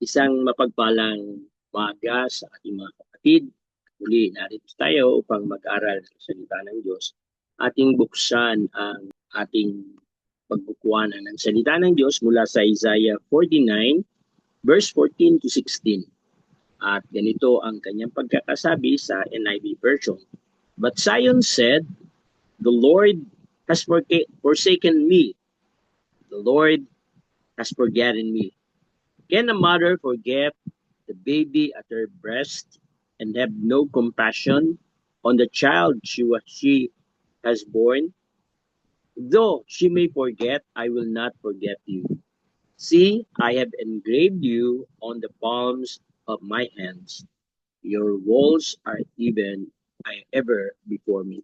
Isang mapagpalang umaga sa ating mga kapatid. Muli, narito tayo upang mag-aral sa salita ng Diyos. Ating buksan ang ating pagbukuanan ng salita ng Diyos mula sa Isaiah 49, verse 14 to 16. At ganito ang kanyang pagkakasabi sa NIV version. But Zion said, "The Lord has forsaken me. The Lord has forgotten me." Can a mother forget the baby at her breast and have no compassion on the child she has born? Though she may forget, I will not forget you. See, I have engraved you on the palms of my hands. Your walls are even ever before me.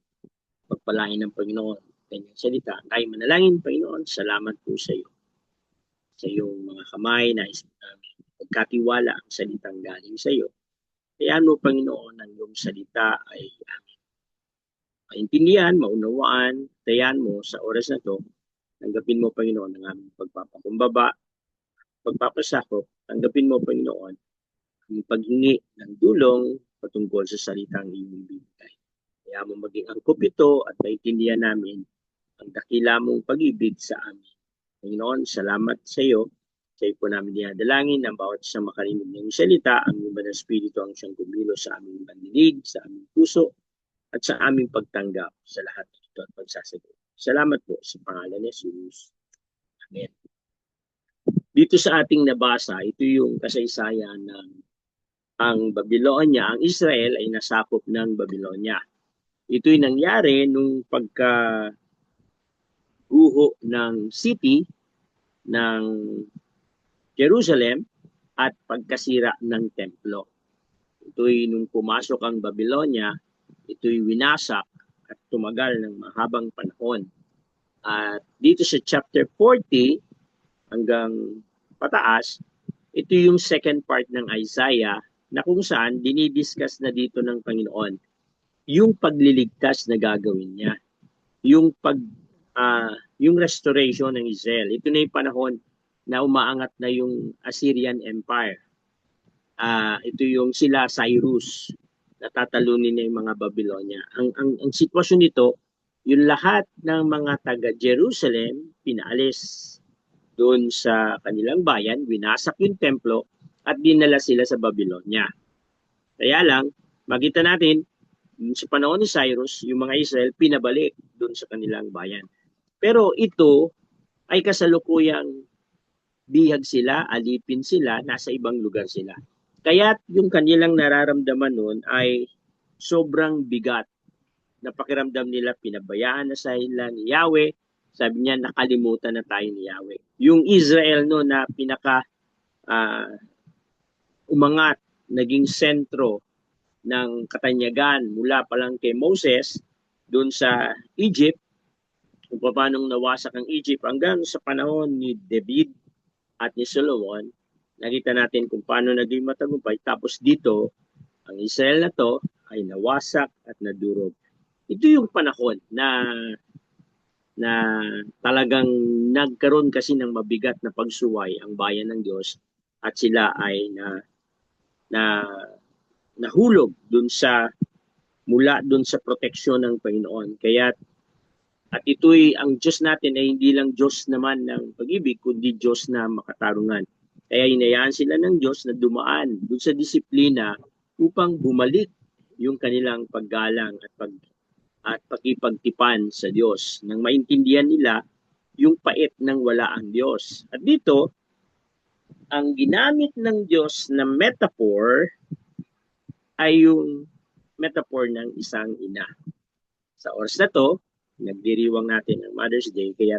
Pagpalain ng Panginoon, kanyang salita. Tayo manalangin, Panginoon, salamat po sa iyo. Sa iyong mga kamay, nais namin pagkatiwala ang salitang galing sa iyo. Kaya mo, Panginoon, ang iyong salita ay aming maintindihan, maunawaan, tayan mo sa oras na to. Tanggapin mo, Panginoon, ang aming pagpapakumbaba, pagpapasakop. Tanggapin mo, Panginoon, ang paghingi ng dulong patungkol sa salitang iyong ibibigay. Kaya mo maging angkop ito at maintindihan namin ang dakila mong pag-ibig sa amin. Panginoon, salamat sa iyo. Sa iyo po namin dinadalangin ang bawat isang makarinig ng salita, ang iba ng Espiritu ang siyang kumilo sa aming pandinig, sa aming puso, at sa aming pagtanggap sa lahat ng ito at pagsasagot. Salamat po sa pangalan ni Jesus. Amen. Dito sa ating nabasa, ito yung kasaysayan ng ang Babylonia, ang Israel ay nasakop ng Babylonia. Ito'y nangyari nung pagkaguho ng city ng Jerusalem at pagkasira ng templo. Ito'y nung pumasok ang Babylonia, ito'y winasak at tumagal ng mahabang panahon. At dito sa chapter 40 hanggang pataas, ito yung second part ng Isaiah na kung saan dinidiscuss na dito ng Panginoon yung pagliligtas na gagawin niya, yung yung restoration ng Israel. Ito na yung panahon na umaangat na yung Assyrian Empire. Ito yung sila Cyrus, natatalunin na yung mga Babylonia. Ang sitwasyon nito, yung lahat ng mga taga Jerusalem pinaalis doon sa kanilang bayan, winasak yung templo at dinala sila sa Babylonia. Kaya lang, makita natin, sa panahon ni Cyrus, yung mga Israel pinabalik doon sa kanilang bayan. Pero ito ay kasalukuyang bihag sila, alipin sila, nasa ibang lugar sila. Kaya yung kanilang nararamdaman noon ay sobrang bigat. Napakiramdam nila pinabayaan na sa sila ni Yahweh. Sabi niya, nakalimutan na tayo ni Yahweh. Yung Israel no na pinaka umangat, naging sentro ng katanyagan mula pa lang kay Moses doon sa Egypt, kung paano nawasak ang Egypt hanggang sa panahon ni David at ni Solomon, nakita natin kung paano naging matagumpay. Tapos dito, ang Israel na to ay nawasak at nadurog. Ito yung panahon na talagang nagkaroon kasi ng mabigat na pagsuway ang bayan ng Diyos at sila ay nahulog mula dun sa proteksyon ng Panginoon. Kaya at ito'y ang Diyos natin ay hindi lang Diyos naman ng pag-ibig, kundi Diyos na makatarungan. Kaya hinayaan sila ng Diyos na dumaan dun sa disiplina upang bumalik yung kanilang paggalang at pakipagtipan sa Diyos nang maintindihan nila yung pait ng wala ang Diyos. At dito, ang ginamit ng Diyos na metaphor ay yung metaphor ng isang ina. Sa oras na to, nagdiriwang natin ang Mother's Day, kaya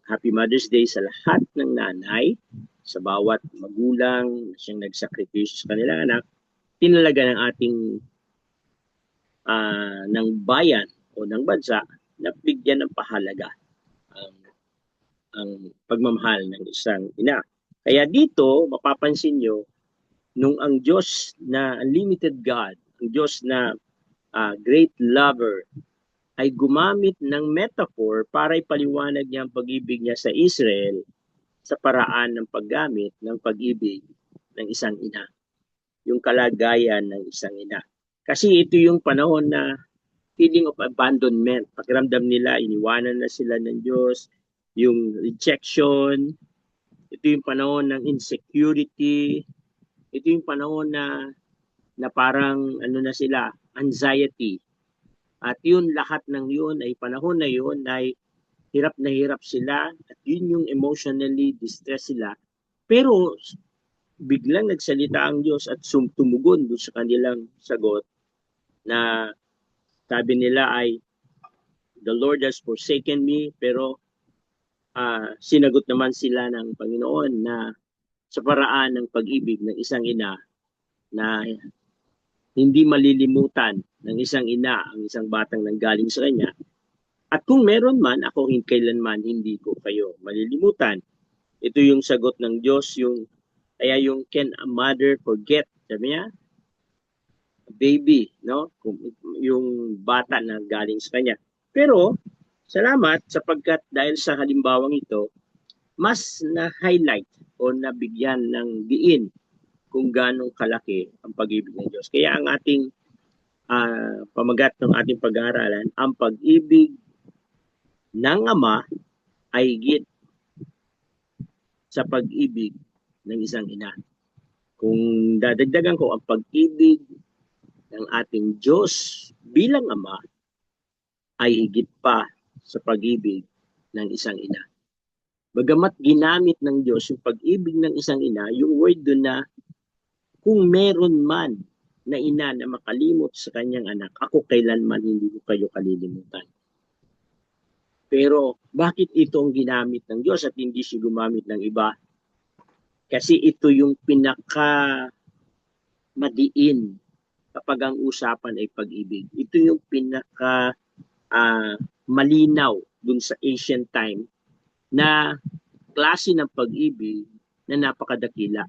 Happy Mother's Day sa lahat ng nanay, sa bawat magulang na siyang nagsakripisyo sa kanilang anak, tinalaga ng ating ng bayan o ng bansa na bigyan ng pahalaga ang pagmamahal ng isang ina. Kaya dito, mapapansin nyo, nung ang Diyos na unlimited God, ang Diyos na great lover, ay gumamit ng metaphor para ipaliwanag niya ang pag-ibig niya sa Israel, sa paraan ng paggamit ng pag-ibig ng isang ina, yung kalagayan ng isang ina. Kasi ito yung panahon na feeling of abandonment. Pakiramdam nila, iniwanan na sila ng Diyos, yung rejection, ito yung panahon ng insecurity, ito yung panahon na parang ano na sila, anxiety. At yun, lahat ng yun ay panahon na yun ay hirap na hirap sila at yun yung emotionally distressed sila. Pero biglang nagsalita ang Diyos at tumugon doon sa kanilang sagot na sabi nila ay, the Lord has forsaken me, pero sinagot naman sila ng Panginoon na sa paraan ng pag-ibig ng isang ina na hindi malilimutan ng isang ina ang isang batang nanggaling sa kanya. At kung meron man, ako kailanman hindi ko kayo malilimutan. Ito yung sagot ng Diyos, kaya yung can a mother forget? Sabi niya, baby, no? Yung bata na galing sa kanya. Pero, salamat sapagkat dahil sa halimbawang ito, mas na-highlight o nabigyan ng diin kung ganong kalaki ang pag-ibig ng Diyos. Kaya ang ating pamagat ng ating pag-aaralan, ang pag-ibig ng Ama ay higit sa pag-ibig ng isang ina. Kung dadagdagan ko, ang pag-ibig ng ating Diyos bilang Ama ay higit pa sa pag-ibig ng isang ina. Bagamat ginamit ng Diyos yung pag-ibig ng isang ina, yung word doon na kung meron man na ina na makalimot sa kanyang anak, ako kailanman hindi ko kayo kalilimutan. Pero bakit ito ang ginamit ng Diyos at hindi siya gumamit ng iba? Kasi ito yung pinaka madiin kapag ang usapan ay pag-ibig. Ito yung pinaka malinaw dun sa ancient time na klase ng pag-ibig na napakadakila.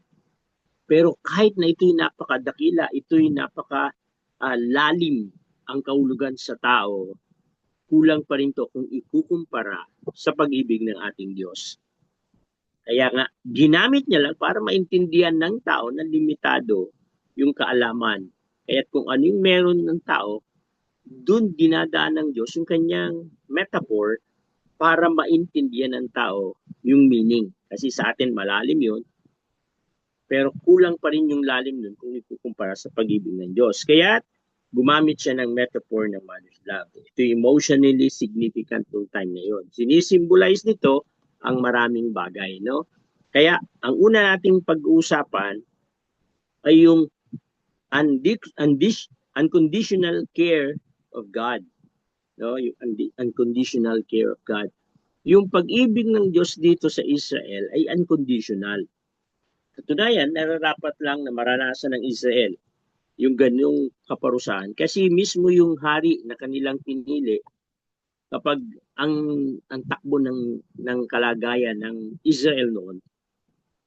Pero kahit na ito'y napakadakila, ito'y napakalalim ang kahulugan sa tao, kulang pa rin to kung ikukumpara sa pag-ibig ng ating Diyos. Kaya nga, ginamit niya lang para maintindihan ng tao na limitado yung kaalaman. Kaya kung ano yung meron ng tao, dun dinadaan ng Diyos yung kanyang metaphor para maintindihan ng tao yung meaning. Kasi sa atin malalim yun, pero kulang pa rin yung lalim nun kung ikukumpara sa pag-ibig ng Diyos. Kaya gumamit siya ng metaphor ng mother's love. Ito emotionally significant ng time na yun. Sinisimbolize nito ang maraming bagay, no? Kaya ang una nating pag-uusapan ay yung unconditional care of God, no? Yung unconditional care of God. Yung pag-ibig ng Diyos dito sa Israel ay unconditional. Katunayan, nararapat lang na maranasan ng Israel yung ganyong kaparusahan kasi mismo yung hari na kanilang pinili, kapag ang takbo ng kalagayan ng Israel noon,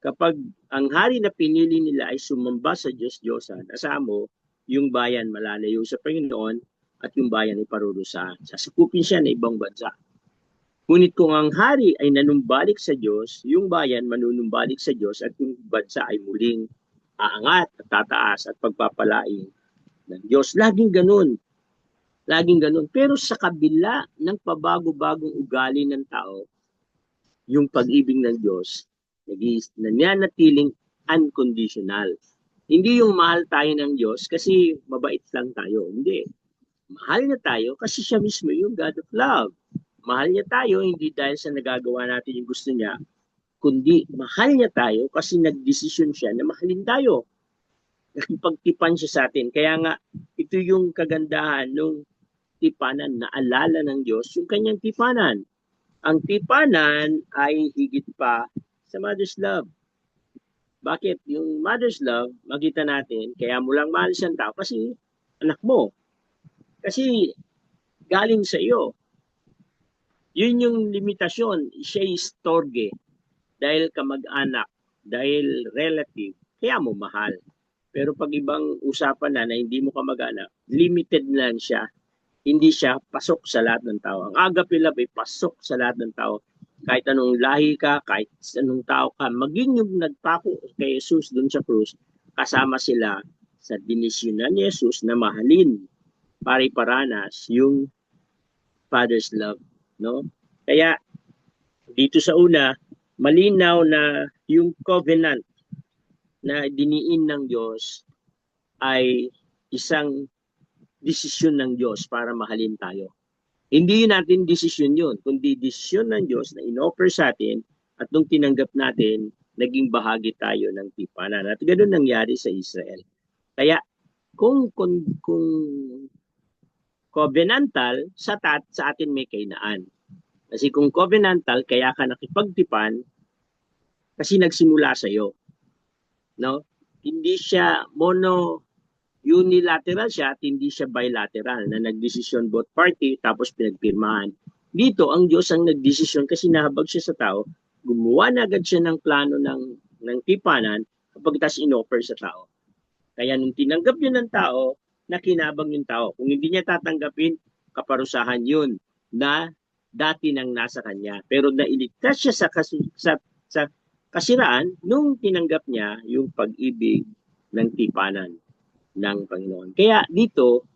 kapag ang hari na pinili nila ay sumamba sa Diyos-Diyosan, asamo yung bayan malalayo sa Panginoon at yung bayan ay parurusahan. Sasakupin siya na ibang bansa. Ngunit kung ang hari ay nanumbalik sa Diyos, yung bayan manunumbalik sa Diyos at yung bansa ay muling aangat at tataas at pagpapalain ng Diyos. Laging ganun. Laging ganun. Pero sa kabila ng pabago-bagong ugali ng tao, yung pag-ibig ng Diyos, nananatiling unconditional. Hindi yung mahal tayo ng Diyos kasi mabait lang tayo. Hindi. Mahal niya tayo kasi siya mismo yung God of love. Mahal niya tayo hindi dahil sa nagagawa natin yung gusto niya, kundi mahal niya tayo kasi nagdesisyon siya na mahalin tayo. Nakipagtipan siya sa atin. Kaya nga, ito yung kagandahan ng tipanan na alala ng Diyos, yung kanyang tipanan. Ang tipanan ay higit pa sa mother's love. Bakit? Yung mother's love, makita natin, kaya mo lang mahal siyang tao kasi anak mo. Kasi galing sa iyo. Yun yung limitasyon. Siya istorge dahil kamag-anak, dahil relative, kaya mo mahal. Pero pag ibang usapan na hindi mo kamag-anak, limited lang siya. Hindi siya pasok sa lahat ng tao. Ang agape love ay pasok sa lahat ng tao. kahit anong lahi ka, kahit anong tao ka, maging yung nagpako kay Jesus dun sa krus, kasama sila sa dinisyonan ni Jesus na mahalin pari-paranas yung Father's love, no? Kaya dito sa una, malinaw na yung covenant na diniin ng Diyos ay isang desisyon ng Diyos para mahalin tayo. Hindi natin desisyon yun, kundi desisyon ng Diyos na inoffer sa atin at nung tinanggap natin, naging bahagi tayo ng tipanan. At ganoon nangyari sa Israel. Kaya kung covenantal, sa atin may kainaan. Kasi kung covenantal, kaya ka nakipagtipan kasi nagsimula sa iyo. No? Hindi siya unilateral siya at hindi siya bilateral na nagdesisyon both party tapos pinagpirmahan. Dito, ang Diyos ang nagdesisyon kasi nahabag siya sa tao, gumawa na agad siya ng plano ng tipanan kapag tas inoffer sa tao. Kaya nung tinanggap yun ng tao, nakinabang yung tao. Kung hindi niya tatanggapin, kaparusahan yun na dati nang nasa kanya. Pero nailigtas siya sa kasiraan nung tinanggap niya yung pag-ibig ng tipanan ng Panginoon. Kaya dito,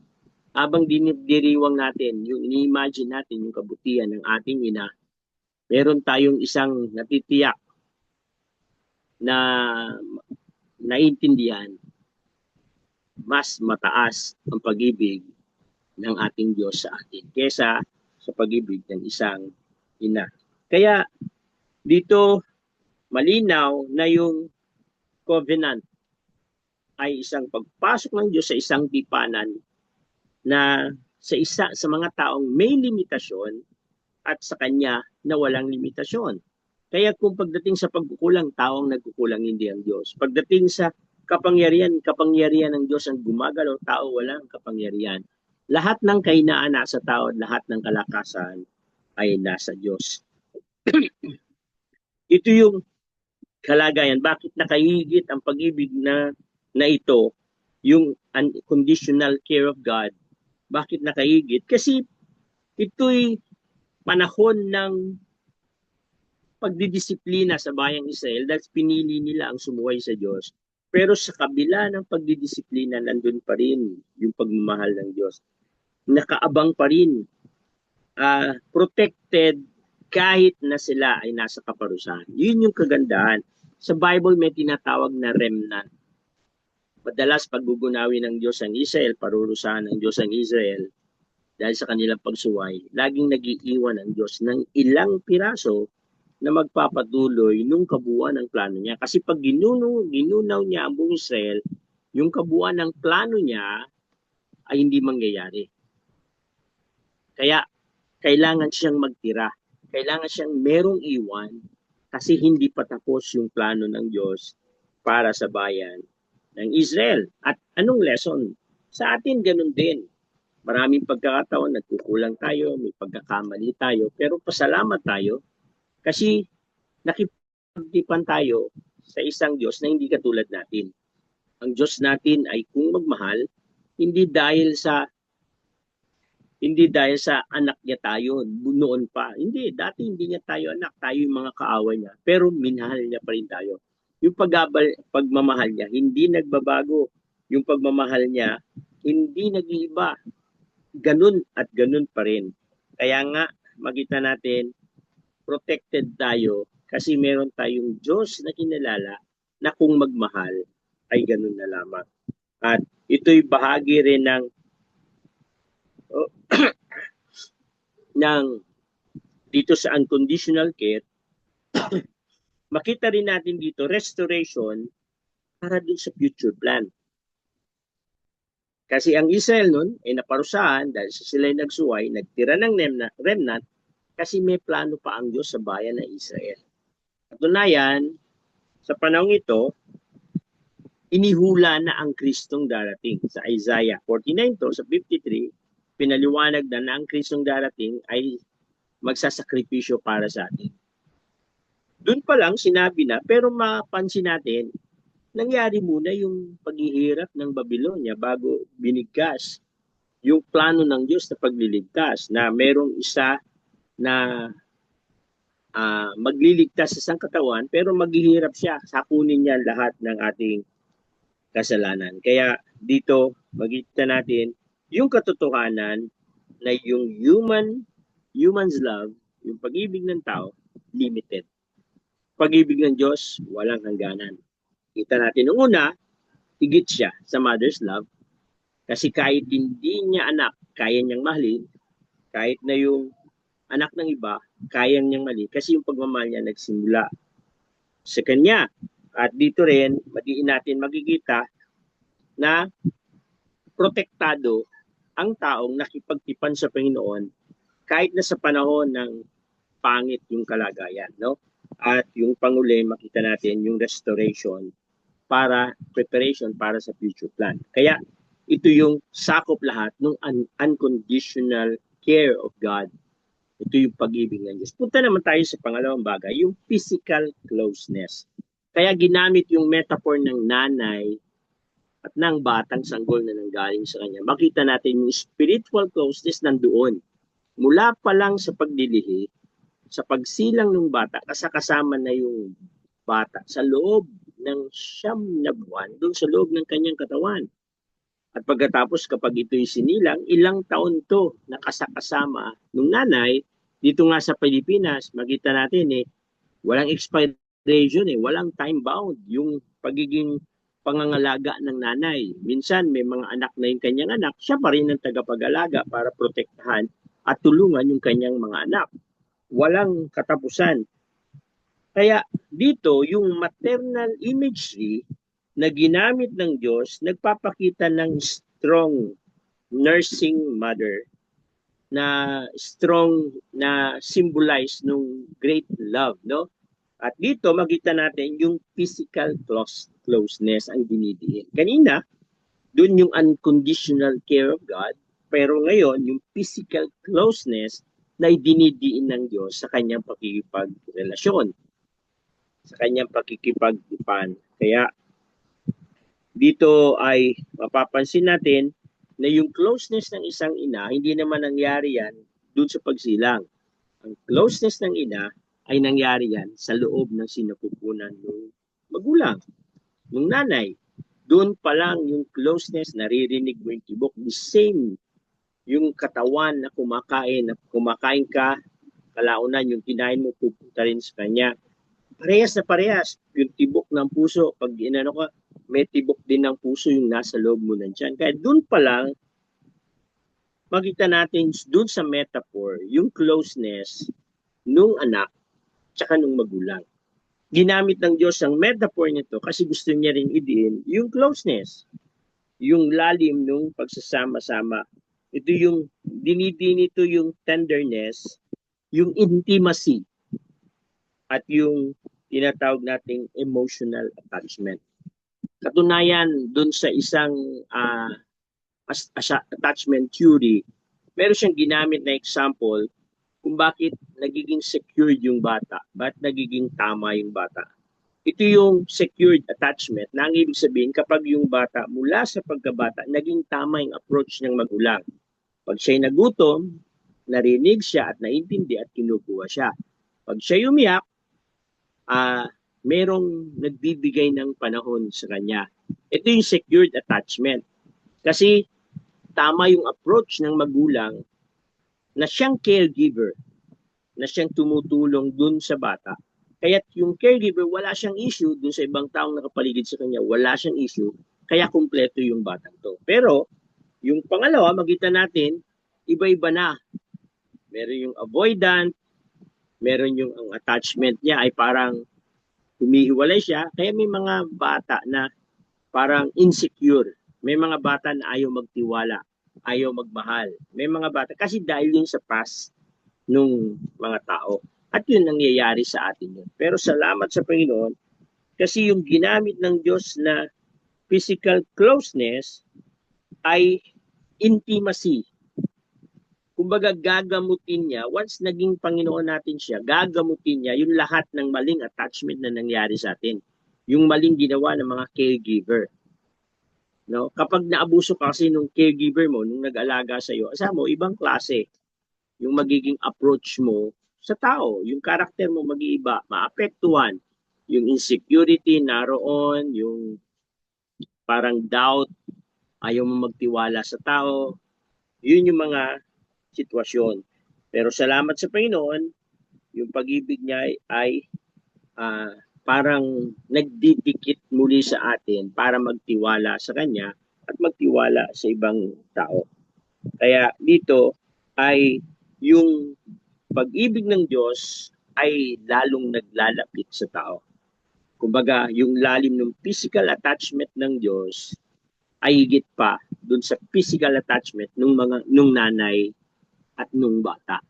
habang dinidiriwang natin, yung ini-imagine natin yung kabutihan ng ating ina, meron tayong isang natitiyak na naintindihan, mas mataas ang pag-ibig ng ating Diyos sa atin kesa sa pag-ibig ng isang ina. Kaya dito, malinaw na yung covenant ay isang pagpasok ng Diyos sa isang tipanan na sa mga taong may limitasyon at sa kanya na walang limitasyon. Kaya kung pagdating sa pagkukulang, taong nagkukulang hindi ang Diyos. Pagdating sa kapangyarihan ng Diyos ang gumagalaw, tao walang kapangyarihan. Lahat ng kahinaan nasa tao, lahat ng kalakasan ay nasa Diyos. Ito yung kalagayan. Bakit nakahigit ang pag-ibig na ito, yung unconditional care of God? Bakit nakahigit? Kasi ito'y panahon ng pagdidisiplina sa bayang Israel dahil pinili nila ang sumuway sa Diyos. Pero sa kabila ng pagdidisiplina, nandun pa rin yung pagmamahal ng Diyos. Nakaabang pa rin, protected kahit na sila ay nasa kaparusahan. Yun yung kagandahan. Sa Bible may tinatawag na remnant. Madalas paggugunawin ng Diyos ang Israel, parurusahan ng Diyos ang Israel dahil sa kanilang pagsuway, laging nag-iiwan ang Diyos ng ilang piraso na magpapatuloy nung kabuuan ng plano niya. Kasi pag ginunaw niya ang buong Israel, yung kabuuan ng plano niya ay hindi mangyayari. Kaya kailangan siyang magtira. Kailangan siyang merong iwan kasi hindi pa tapos yung plano ng Diyos para sa bayan ng Israel. At anong lesson? Sa atin ganun din. Maraming pagkakataon, nagkukulang tayo, may pagkakamali tayo, pero pasalamat tayo kasi nakipagtipan tayo sa isang Diyos na hindi katulad natin. Ang Diyos natin ay kung magmahal, hindi dahil sa anak niya tayo noon pa. Hindi, dati hindi niya tayo anak, tayo yung mga kaaway niya. Pero minahal niya pa rin tayo. Yung pagmamahal niya, hindi nagbabago. Yung pagmamahal niya, hindi nag-iiba. Ganun at ganun pa rin. Kaya nga, makita natin, protected tayo kasi meron tayong Diyos na kinalala na kung magmahal ay ganun na lamang. At ito'y bahagi rin ng dito sa unconditional care. Makita rin natin dito restoration para dun sa future plan. Kasi ang Israel nun ay naparusahan dahil sila'y nagsuway, nagtira ng remnant kasi may plano pa ang Diyos sa bayan ng Israel. Katunayan, sa panahong ito, inihula na ang Kristong darating. Sa Isaiah 49 to, sa 53, pinaliwanag na ang Kristong darating ay magsasakripisyo para sa atin. Doon pa lang sinabi na, pero mapansin natin, nangyari muna yung paghihirap ng Babylonia bago binigkas yung plano ng Diyos na pagliligtas na merong isa na magliligtas sa sangkatawan, pero maghihirap siya. Sakunin niya lahat ng ating kasalanan. Kaya dito, magkita natin yung katotohanan na yung human's love, yung pag-ibig ng tao, limited. Pag-ibig ng Diyos, walang hangganan. Kita natin nung una, higit siya sa mother's love kasi kahit hindi niya anak, kaya niyang mahalin, kahit na yung anak ng iba, kaya niyang mali kasi yung pagmamahal niya nagsimula sa kanya. At dito rin, madiin natin makikita na protektado ang taong nakipagtipan sa Panginoon kahit na sa panahon ng pangit yung kalagayan, no? At yung panguli, makita natin yung restoration para preparation para sa future plan. Kaya ito yung sakop lahat ng unconditional care of God. Ito yung pag-ibig ng Diyos. Punta naman tayo sa pangalawang bagay, yung physical closeness. Kaya ginamit yung metaphor ng nanay at ng batang sanggol na nanggaling sa kanya. Makita natin yung spiritual closeness nandoon. Mula pa lang sa pagdilihi, sa pagsilang ng bata, kasama na yung bata sa loob ng 9 na buwan, doon sa loob ng kanyang katawan. At pagkatapos kapag ito'y sinilang, ilang taon to nakasakasama ng nanay. Dito nga sa Pilipinas, makita natin walang expiration walang time bound yung pagiging pangangalaga ng nanay. Minsan may mga anak na yung kanyang anak, siya pa rin ang tagapag-alaga para protektahan at tulungan yung kanyang mga anak. Walang katapusan. Kaya dito, yung maternal imagery na ginamit ng Diyos, nagpapakita ng strong nursing mother na strong na symbolize nung great love, no? At dito makita natin yung physical closeness ang dinidiin. Kanina, dun yung unconditional care of God, pero ngayon yung physical closeness na idinidiin ng Diyos sa kanyang pakikipagrelasyon, sa kanyang pakikipagtipan. Kaya dito ay mapapansin natin na yung closeness ng isang ina, hindi naman nangyari yan doon sa pagsilang. Ang closeness ng ina ay nangyari yan sa loob ng sinapupunan ng magulang, ng nanay. Doon pa lang yung closeness, naririnig mo yung tibok, the same yung katawan na kumakain ka, kalaunan yung kinain mo, pupunta rin sa kanya. Parehas na parehas, yung tibok ng puso, pag inano ka, may tibok din ng puso yung nasa loob mo ng tiyan. Kaya doon pa lang, makita natin doon sa metaphor, yung closeness nung anak tsaka nung magulang. Ginamit ng Diyos ang metaphor nito kasi gusto niya rin idiin yung closeness, yung lalim nung pagsasama-sama. Ito yung dinidin ito yung tenderness, yung intimacy, at yung tinatawag nating emotional attachment. Katunayan, dun sa isang attachment theory, meron siyang ginamit na example kung bakit nagiging secured yung bata, bakit nagiging tama yung bata. Ito yung secured attachment na ang ibig sabihin kapag yung bata mula sa pagkabata, naging tama yung approach ng magulang. Pag siya'y nagutom, narinig siya at naintindi at kinukuha siya. Pag siya'y umiyak, merong nagbibigay ng panahon sa kanya. Ito yung secured attachment. Kasi tama yung approach ng magulang na siyang caregiver, na siyang tumutulong dun sa bata. Kaya yung caregiver, wala siyang issue dun sa ibang taong nakapaligid sa kanya, wala siyang issue, kaya kumpleto yung batang to. Pero, yung pangalawa, makita natin, iba-iba na. Meron yung avoidant, meron yung ang attachment niya ay parang humihiwalay siya, kaya may mga bata na parang insecure. May mga bata na ayaw magtiwala, ayaw magmahal. May mga bata, kasi dahil yun sa past nung mga tao. At yun nangyayari sa atin yun. Pero salamat sa Panginoon, kasi yung ginamit ng Diyos na physical closeness ay intimacy. Kumbaga gagamutin niya, once naging Panginoon natin siya, gagamutin niya yung lahat ng maling attachment na nangyari sa atin. Yung maling ginawa ng mga caregiver. No? Kapag naabuso ka kasi nung caregiver mo, nung nag-alaga sa iyo, asahan mo, ibang klase yung magiging approach mo sa tao. Yung karakter mo mag-iiba, maapektuhan. Yung insecurity naroon, yung parang doubt, ayaw mo magtiwala sa tao. Yun yung mga sitwasyon. Pero salamat sa Panginoon, yung pag-ibig niya ay ah, parang nagdidikit muli sa atin para magtiwala sa Kanya at magtiwala sa ibang tao. Kaya dito ay yung pag-ibig ng Diyos ay lalong naglalapit sa tao. Kumbaga, yung lalim ng physical attachment ng Diyos ay higit pa dun sa physical attachment nung nanay at nung bata,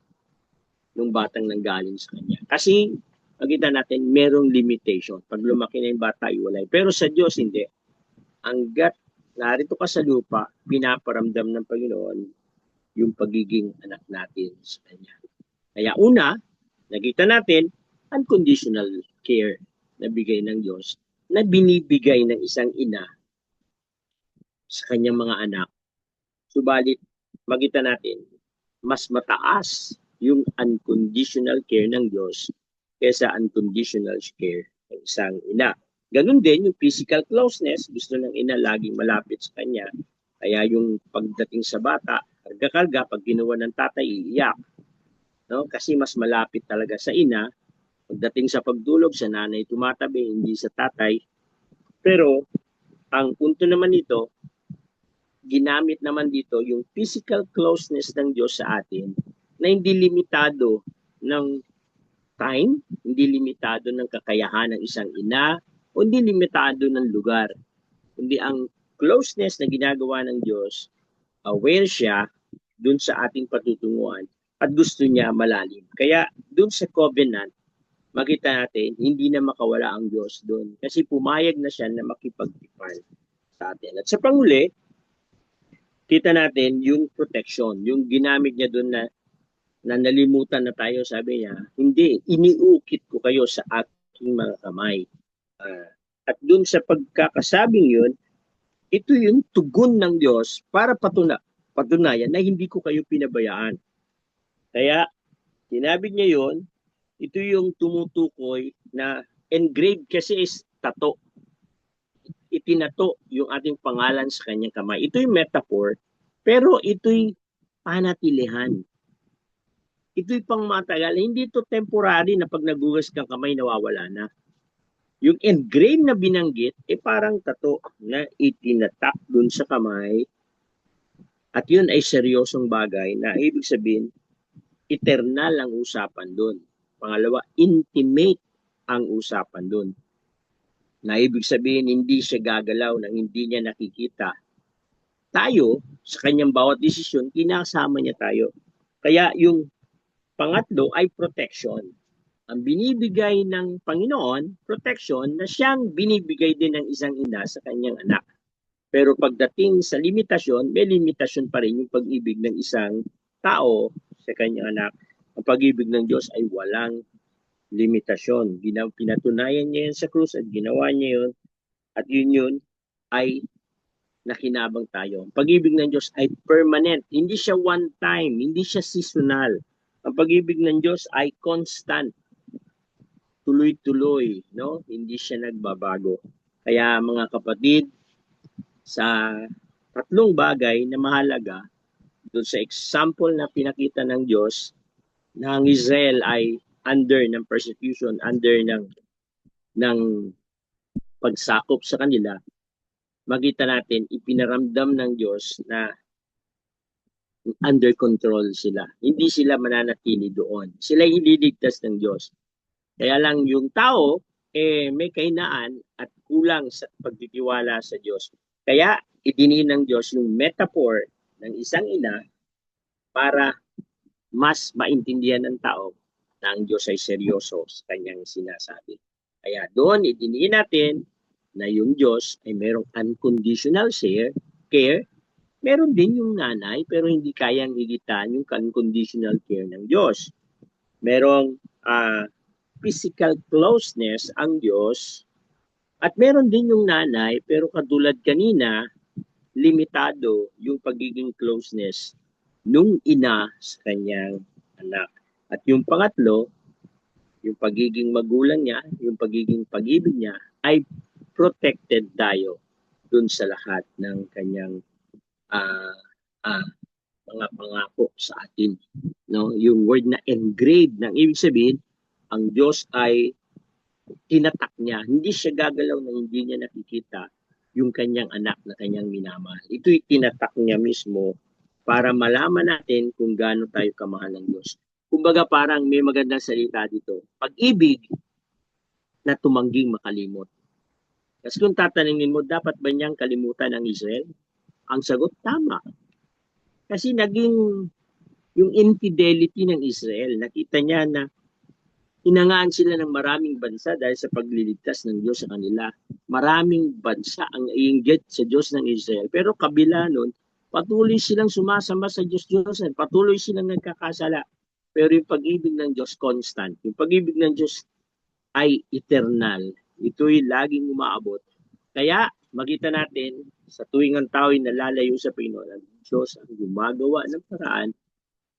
nung batang nanggaling sa kanya. Kasi makita natin merong limitation. Pag lumaki na yung bata, iwalay. Pero sa Diyos, hindi. Hanggat narito ka sa lupa, pinaparamdam ng Panginoon yung pagiging anak natin sa Kanya. Kaya una, nakita natin, unconditional care na bigay ng Diyos na binibigay ng isang ina sa kanyang mga anak. Subalit, makita natin, mas mataas yung unconditional care ng Diyos kaysa unconditional care ng isang ina. Ganun din yung physical closeness, gusto ng ina laging malapit sa kanya. Kaya yung pagdating sa bata, karga-karga, pag ginawa ng tatay, iiyak. No? Kasi mas malapit talaga sa ina. Pagdating sa pagdulog, sa nanay tumatabi, hindi sa tatay. Pero, ang punto naman nito, ginamit naman dito yung physical closeness ng Diyos sa atin na hindi limitado ng time, hindi limitado ng kakayahan ng isang ina, o hindi limitado ng lugar. Kundi ang closeness na ginagawa ng Diyos, aware siya dun sa ating patutunguhan at gusto niya malalim. Kaya dun sa covenant, makita natin, hindi na makawala ang Diyos dun. Kasi pumayag na siya na makipagtipan sa atin. At sa panghuli, kita natin yung protection, yung ginamit niya dun na nalimutan na tayo, sabi niya, hindi, iniukit ko kayo sa aking mga kamay. At dun sa pagkakasabing yun, ito yung tugon ng Diyos para patunayan na hindi ko kayo pinabayaan. Kaya, sinabi niya yun, ito yung tumutukoy na engraved kasi is tato. Itinato yung ating pangalan sa kanyang kamay. Ito yung metaphor, pero ito'y panatilihan. Ito'y pang matagal. Hindi ito temporary na pag nagugas kang kamay, nawawala na. Yung engrave na binanggit, parang tato na itinatak dun sa kamay. At yun ay seryosong bagay na ibig sabihin, eternal ang usapan dun. Pangalawa, intimate ang usapan dun. Na ibig sabihin, hindi siya gagalaw nang hindi niya nakikita. Tayo, sa kanyang bawat desisyon, kinasama niya tayo. Kaya yung pangatlo ay protection. Ang binibigay ng Panginoon, protection, na siyang binibigay din ng isang ina sa kanyang anak. Pero pagdating sa limitasyon, may limitasyon pa rin yung pag-ibig ng isang tao sa kanyang anak. Ang pag-ibig ng Diyos ay walang limitasyon. Pinatunayan niya yan sa krus at ginawa niya yun. At yun ay nakinabang tayo. Ang pag-ibig ng Diyos ay permanent. Hindi siya one time. Hindi siya seasonal. Ang pag-ibig ng Diyos ay constant. Tuloy-tuloy. No? Hindi siya nagbabago. Kaya mga kapatid, sa tatlong bagay na mahalaga, doon sa example na pinakita ng Diyos, na ang Israel ay under ng persecution, under ng pagsakop sa kanila, makita natin, ipinaramdam ng Diyos na under control sila. Hindi sila mananatili doon. Sila ililigtas ng Diyos. Kaya lang yung tao, may kahinaan at kulang sa pagtitiwala sa Diyos. Kaya idinin ng Diyos yung metaphor ng isang ina para mas maintindihan ng tao na ang Diyos ay seryoso sa kanyang sinasabi. Kaya doon idinin natin na yung Diyos ay merong unconditional care. Meron din yung nanay pero hindi kayang higitan yung unconditional care ng Diyos. Merong physical closeness ang Diyos at meron din yung nanay pero katulad kanina, limitado yung pagiging closeness nung ina sa kanyang anak. At yung pangatlo, yung pagiging magulang niya, yung pagiging pag-ibig niya ay protected tayo dun sa lahat ng kanyang ah, ah, mga pangako sa atin. No? Yung word na engraved, ng ibig sabihin, ang Diyos ay tinatak niya. Hindi siya gagalaw na hindi niya nakikita yung kanyang anak na kanyang minamahal. Ito'y tinatak niya mismo para malaman natin kung gaano tayo kamahal ng Diyos. Kumbaga parang may magandang salita dito. Pag-ibig na tumangging makalimot. Kasi kung tatanungin mo, dapat ba niyang kalimutan ang Israel? Ang sagot, tama. Kasi naging yung infidelity ng Israel, nakita niya na hinangaan sila ng maraming bansa dahil sa pagliligtas ng Diyos sa kanila. Maraming bansa ang iinggit sa Diyos ng Israel. Pero kabila nun, patuloy silang sumasamba sa Diyos-Diyos. Patuloy silang nagkakasala. Pero yung pag-ibig ng Diyos constant. Yung pag-ibig ng Diyos ay eternal. Ito'y laging umaabot. Kaya makita natin sa tuwing ang tao'y nalalayo sa Panginoon, ang Diyos ang gumagawa ng paraan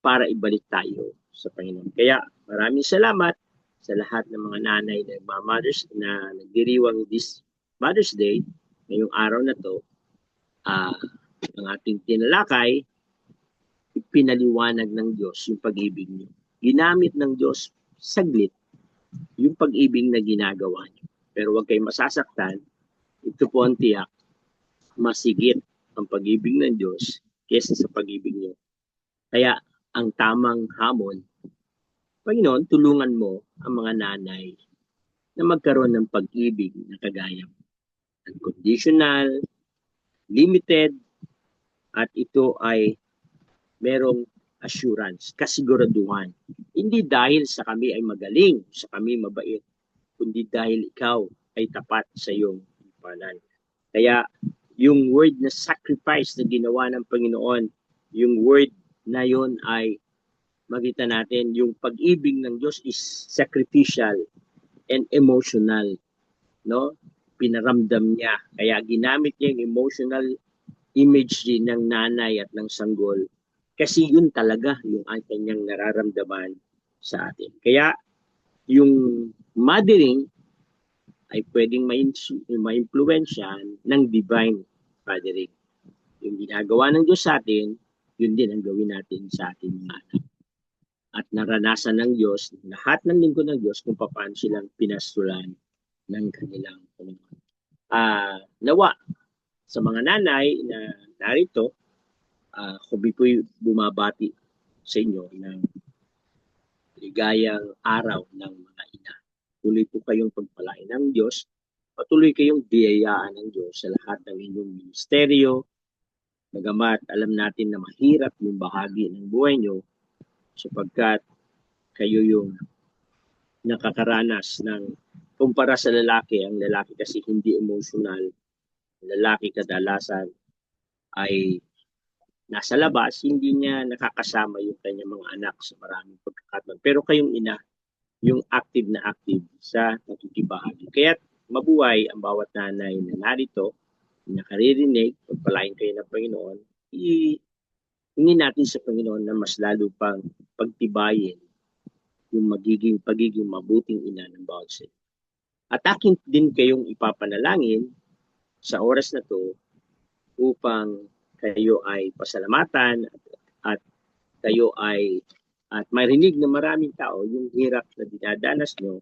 para ibalik tayo sa Panginoon. Kaya maraming salamat sa lahat ng mga nanay na mothers na nagdiriwang this Mother's Day ngayong araw na to. Ang ating tinalakay, pinaliwanag ng Diyos yung pag-ibig niyo. Ginamit ng Diyos saglit yung pag-ibig na ginagawa niyo. Pero huwag kayong masasaktan. Ito po ang tiyak, masigit ang pag-ibig ng Diyos kaysa sa pag-ibig niyo. Kaya ang tamang hamon, Panginoon, tulungan mo ang mga nanay na magkaroon ng pag-ibig na kagaya mo. Unconditional, limited, at ito ay merong assurance, kasiguraduhan. Hindi dahil sa kami ay magaling, sa kami mabait, kundi dahil ikaw ay tapat sa iyong ipanan. Kaya yung word na sacrifice na ginawa ng Panginoon, yung word na yon ay makita natin yung pag-ibig ng Diyos is sacrificial and emotional, no? Pinaramdam niya. Kaya ginamit niya yung emotional imagery ng nanay at ng sanggol kasi yun talaga yung kanyang nararamdaman sa atin. Kaya yung mothering ay pwedeng ma-influensyan ng divine fathering. Yung ginagawa ng Diyos sa atin, yun din ang gawin natin sa ating mga anak. At naranasan ng Diyos, lahat ng lingkod ng Diyos kung paano silang pinastulan ng kanilang Panginoon. Nawa sa mga nanay na narito, kung po'y bumabati sa inyo ng ligayang araw ng mga ina. Tuloy po kayong pagpalain ng Diyos, patuloy kayong biyayaan ng Diyos sa lahat ng inyong ministeryo, bagamat alam natin na mahirap yung bahagi ng buhay nyo sapagkat kayo yung nakakaranas ng kumpara sa lalaki. Ang lalaki kasi hindi emotional. Ang lalaki kadalasan ay nasa labas, hindi niya nakakasama yung kanyang mga anak sa maraming pagkakataon. Pero kayong ina, yung active na active sa nakikibahagi. Kaya mabuhay ang bawat nanay na narito, nakaririnig, pagpalain kayo ng Panginoon, hingin natin sa Panginoon na mas lalo pang pagtibayin yung pagiging mabuting ina ng bawat sila. At akin din kayong ipapanalangin sa oras na to upang kayo ay pasalamatan at kayo ay at marinig ng maraming tao yung hirap na dinadanas nyo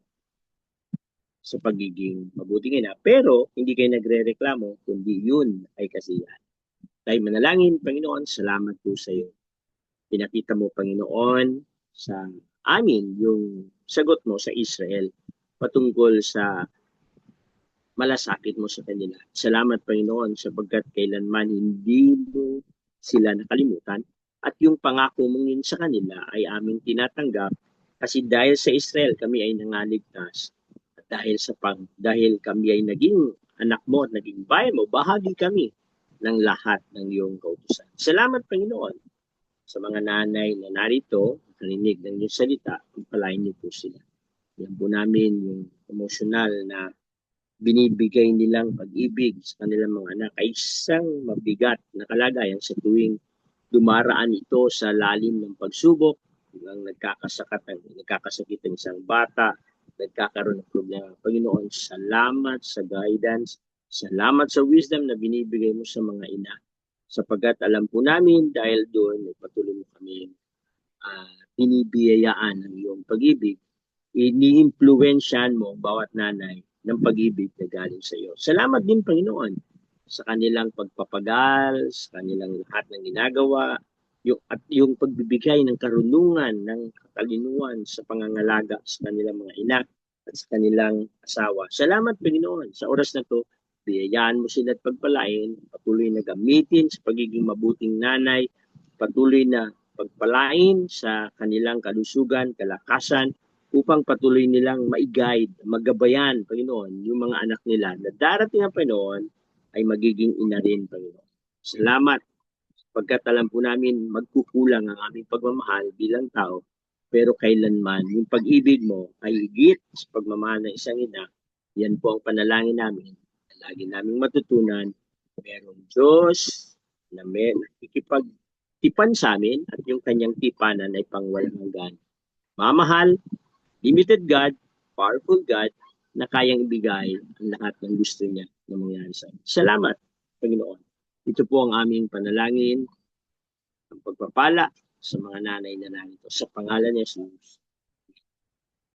sa pagiging mabuting ina. Pero hindi kayo nagre-reklamo, kundi yun ay kasiyahan. Tayo manalangin, Panginoon, salamat po sa iyo. Pinakita mo, Panginoon, sa amin yung sagot mo sa Israel patungkol sa malasakit mo sa kanila. Salamat, Panginoon, sapagkat kailanman hindi mo sila nakalimutan at yung pangako mong yun sa kanila ay aming tinatanggap kasi dahil sa Israel kami ay nangaligtas at dahil kami ay naging anak mo at naging bayan mo, bahagi kami ng lahat ng iyong kautusan. Salamat, Panginoon, sa mga nanay na narito, narinig ng iyong salita, pagpalain niyo po sila. Yan po namin yung emosyonal na binibigay nilang pag-ibig sa kanilang mga anak ay isang mabigat na kalagayan sa tuwing dumaraan ito sa lalim ng pagsubok, ang nagkakasakit ng isang bata, nagkakaroon ng problema. Panginoon, salamat sa guidance, salamat sa wisdom na binibigay mo sa mga ina. Sapagkat alam po namin dahil doon, patuloy mo kami binibiyayaan ng iyong pag-ibig, ini-influensyan mo bawat nanay ng pag-ibig na galing sa iyo. Salamat din, Panginoon, sa kanilang pagpapagal, sa kanilang lahat ng ginagawa, yung pagbibigay ng karunungan, ng katalinuhan sa pangangalaga sa kanilang mga ina at sa kanilang asawa. Salamat, Panginoon, sa oras na to. Biyayaan mo sila at pagpalain, patuloy na gamitin sa pagiging mabuting nanay, patuloy na pagpalain sa kanilang kalusugan, kalakasan, upang patuloy nilang ma-guide, magabayan, Panginoon, yung mga anak nila na darating ang Panginoon ay magiging ina rin, Panginoon. Salamat, pagkat alam po namin magkukulang ang aming pagmamahal bilang tao, pero kailanman yung pag-ibig mo ay higit sa pagmamahal ng isang ina. Yan po ang panalangin namin. Lagi naming matutunan, merong Diyos na may nakikipagtipan sa amin at yung kanyang tipanan ay pangwalang hanggan. Mamahal, limited God, powerful God, na kayang ibigay ang lahat ng gusto niya na mangyari sa amin. Salamat, Panginoon. Ito po ang aming panalangin, ang pagpapala sa mga nanay na narito. Sa pangalan ni Jesus.